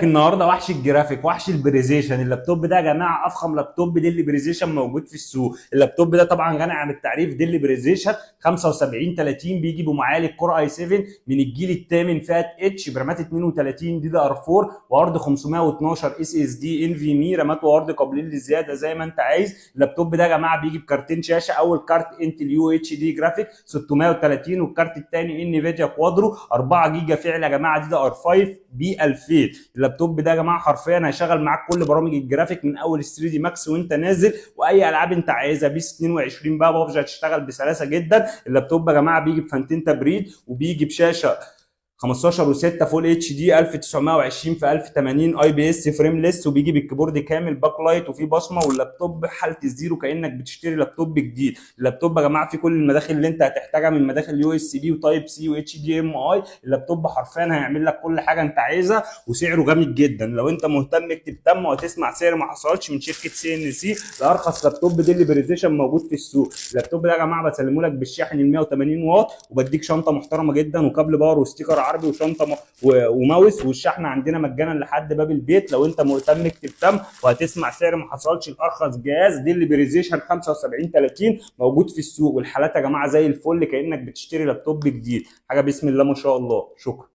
النهارده وحش الجرافيك، وحش البريزيشن. اللابتوب ده يا جماعه افخم لابتوب ديل بريزيشن موجود في السوق. اللابتوب ده طبعا غني عن التعريف. ديل بريزيشن 7530 بيجي بمعالج كور اي 7 من الجيل الثامن فات اتش برامات 32 دي دي ار 4 وعرض 512 اس اس دي ان في مي، رامات وعرض قابلين للزياده زي ما انت عايز. اللابتوب ده يا جماعه بيجي بكارتين شاشه، اول كارت انتل يو اتش دي جرافيك 630، والكارت الثاني انفيديا كوادرو 4 جيجا فعل يا جماعه دي دي ار 5 بي 2000. اللابتوب ده يا جماعه حرفيا هيشغل معاك كل برامج الجرافيك من اول 3 دي ماكس وانت نازل، واي العاب انت عايزها بيس 22 بقى بابجي هتشتغل بسلاسه جدا. اللابتوب يا جماعه بيجي بفانتين تبريد، وبيجي بشاشه 15 و6 فول اتش دي 1920 في 1080 اي بي اس فريمليس، وبيجي بالكيبورد كامل باك لايت وفيه بصمه، واللابتوب حاله الزيرو كانك بتشتري لابتوب جديد. اللابتوب يا جماعه فيه كل المداخل اللي انت هتحتاجها من مداخل يو اس بي وتايب سي واتش دي ام اي. اللابتوب حرفيا هيعمل لك كل حاجه انت عايزها، وسعره جامد جدا. لو انت مهتم اكتب تم وهتسمع سعر ما حصلش من شركه سي ان سي لارخص لابتوب ديل بريزيشن موجود في السوق. اللابتوب ده يا جماعه بسلمه لك بالشاحن ال 180 واط، وبديك شنطه محترمه جدا وكابل باور وستيكر عربي وشنطه وماوس، والشحن عندنا مجانا لحد باب البيت. لو انت مهتم اكتب تم وهتسمع سعر ما حصلش لارخص جهاز ديل بريزيشن 7530 موجود في السوق. والحالات يا جماعه زي الفل كانك بتشتري لابتوب جديد، حاجه بسم الله ما شاء الله. شكرا.